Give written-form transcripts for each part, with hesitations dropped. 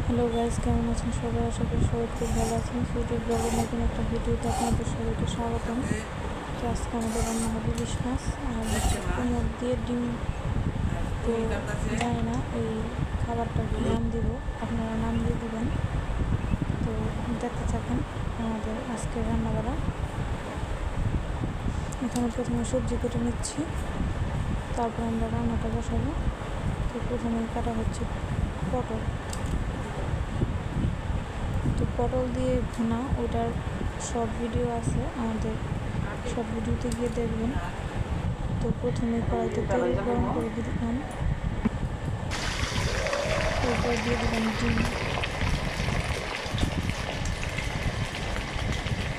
Hello guys, কেমন আছেন সবাই? আশা করি সবাই খুব ভালো আছেন। সুইটি ব্লগের নতুন একটা ভিডিওতে আপনাদের সবাইকে স্বাগতম। তো আজকে আমাদের রান্না হবে ইলিশ মাছ আর হচ্ছে কুমড় দিয়ে ডিম। তো জানি না এই খাবারটা কি নাম দিব, আপনারা নাম দিয়ে দেবেন। তো দেখতে থাকেন আমাদের আজকের রান্না করা। এখানে প্রথমে সবজি কেটে নিচ্ছি, তারপর আমরা রান্নাটা বসাবো। তো প্রথমে কাটা হচ্ছে পটল। তো পটল দিয়ে ভুনা, ওটার সব ভিডিও আছে আমাদের, সব ভিডিওতে গিয়ে দেখবেন। তো প্রথমে কড়াইতে তেল গরম করে দিলাম, এরপর দিয়ে দিলাম ডিম।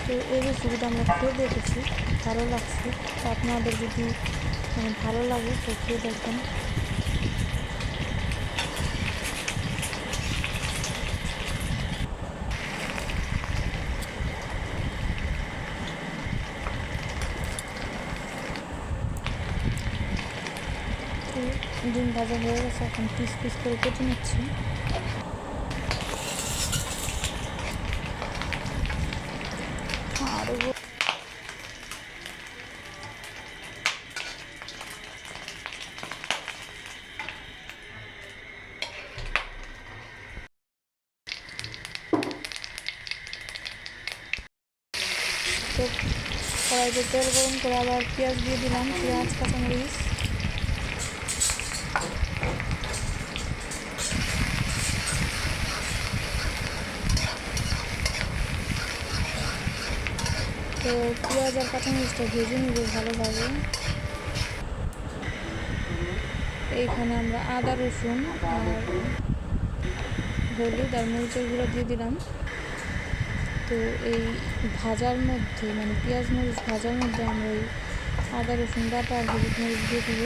তো এই রেসিপিটা আমরা খেয়ে দেখেছি, ভালো লাগছে। তো আপনাদের যদি ভালো লাগে তো খেয়ে দেখবেন। ডিম ভাজা হয়ে গেছে, এখন পিস পিস করে কেটে নিচ্ছি। আরও তো কড়াইতে তেল গরম করে আবার পেঁয়াজ দিয়ে দিলাম, পেঁয়াজ কাঁচামরিচ। তো পেঁয়াজ আর কাঁচামরিচটা ভেজে নিব ভালোভাবে। এইখানে আমরা আদা রসুন আর হলুদ আর মরিচের গুঁড়ো দিয়ে দিলাম। তো এই ভাজার মধ্যে পেঁয়াজ মরিচ ভাজার মধ্যে আমরা এই আদা রসুন বাটা আর হলুদ মরিচ দিয়ে দিব।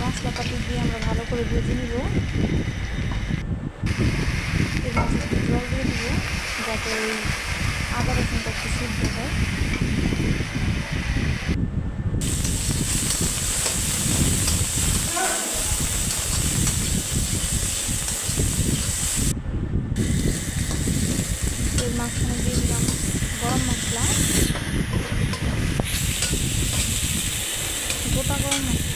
মশলাপাতি দিয়ে আমরা ভালো করে ভেজে নিব। এই মাছে একটু জল দিয়ে দিব যাতে ওই আদা রসুনটা একটু সিদ্ধ হয়। এর মাঝখানে দিয়ে দিলাম গরম মশলা, গোটা গরম মশলা।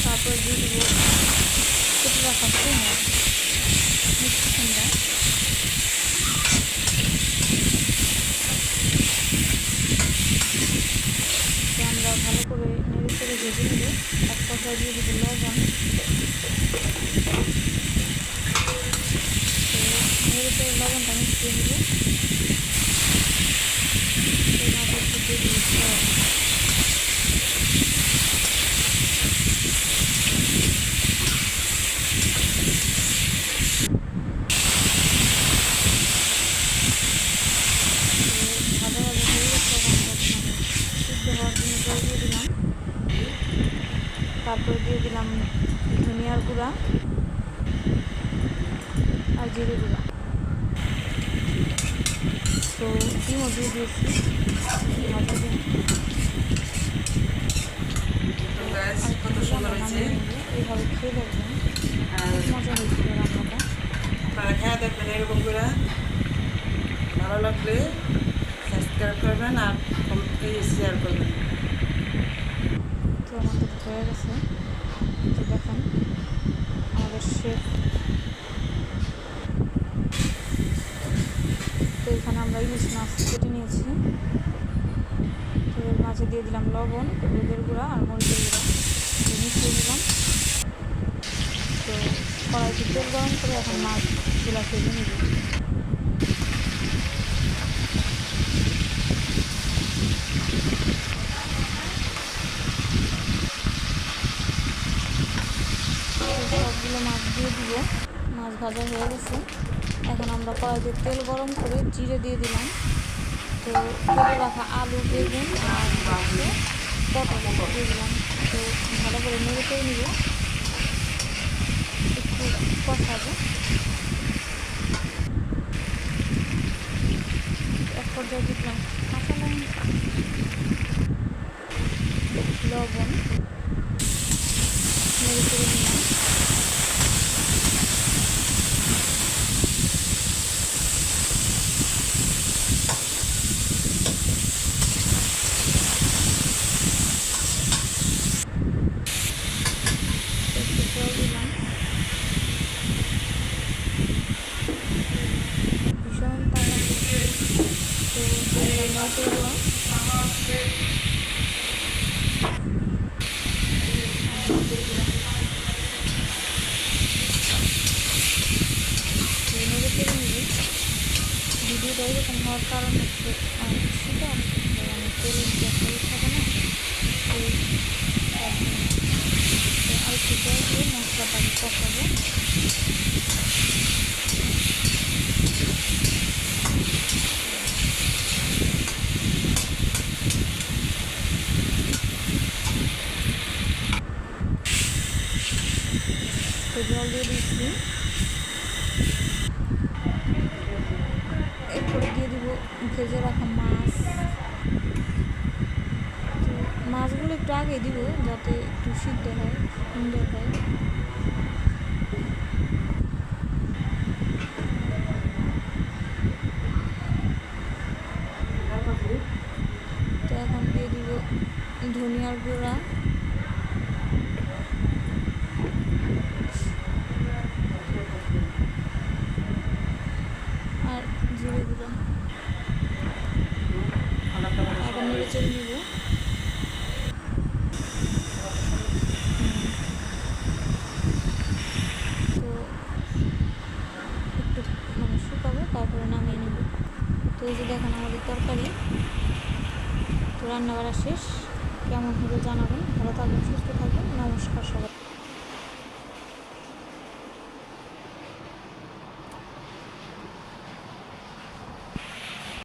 তারপর দিয়ে দিব কেটে রাখা কুমড়ো, মিষ্টি কুমড়া। তো আমরা ভালো করে নেড়ে চেড়ে ভেজে নিব। এক পর্যায়ে দিয়ে দিব লবণ। তো নেড়ে চেড়ে লবণটা মিশিয়ে নিব। এর মাঝে একটু দিয়ে দিব সস। ভাজা ভাজা হয়ে গেছে, সিদ্ধ হওয়ার জন্য জল দিয়ে দিলাম। তারপরে দিয়ে দিলাম ধনিয়ার গুঁড়া আর জিরে গুঁড়া। তো ডিমও দিয়ে দিয়েছি ভাজা ডিম। এইভাবে খেয়ে দেখবেন, খুব মজা হয়েছিল রান্নাটা। আপনারা খেয়ে দেখবেন এরকম করে। ভালো লাগলে সাবস্ক্রাইব করবেন আর শেয়ার করবেন। তো আমাদের হয়ে গেছে, তো দেখেন আমাদের শেফ। তো এখানে আমরা ইলিশ মাছ কেটে নিয়েছি। তো এর মাঝে দিয়ে দিলাম লবণ, হলুদের গুঁড়া আর মরিচের গুঁড়া, মিশিয়ে দিলাম। তো কড়াইতে তেল গরম করে এখন মাছগুলা ভেজে নিব। সবগুলো মাছ দিয়ে দিব। মাছ ভাজা হয়ে গেছে, এখন আমরা কড়াইতে তেল গরম করে জিরে দিয়ে দিলাম। তো কেটে রাখা আলু, বেগুন আর পটল দিয়ে দিলাম। তো ভালো করে নেড়ে চেড়ে নিব, একটু কষাবো। ভিডিওটা এরকম হওয়ার কারণ হচ্ছে অনেক শীতে মানে তেলের যে একটা থাকে না সেই তার জন্য। তো আর একটু জল দিয়ে মশলাটাকে কষাবো। তো জল দিয়ে দিচ্ছি, এরপরে দিয়ে দিব ভেজে রাখা মাছ। তো মাছগুলো একটু আগে দিব যাতে একটু সিদ্ধ হয়, সুন্দর হয়। তো এখন দিয়ে দিব ধনিয়ার গুঁড়া, আর জিরে গুঁড়া। আবার নেড়ে চেড়ে নিব। তো একটু মানে শুকাবো, তারপরে নামিয়ে নেব। তো এই যে দেখেন আমাদের তরকারি তো রান্না করা শেষ। কেমন হলো জানাবেন। ভালো থাকবেন, সুস্থ থাকবেন। নমস্কার সবাই।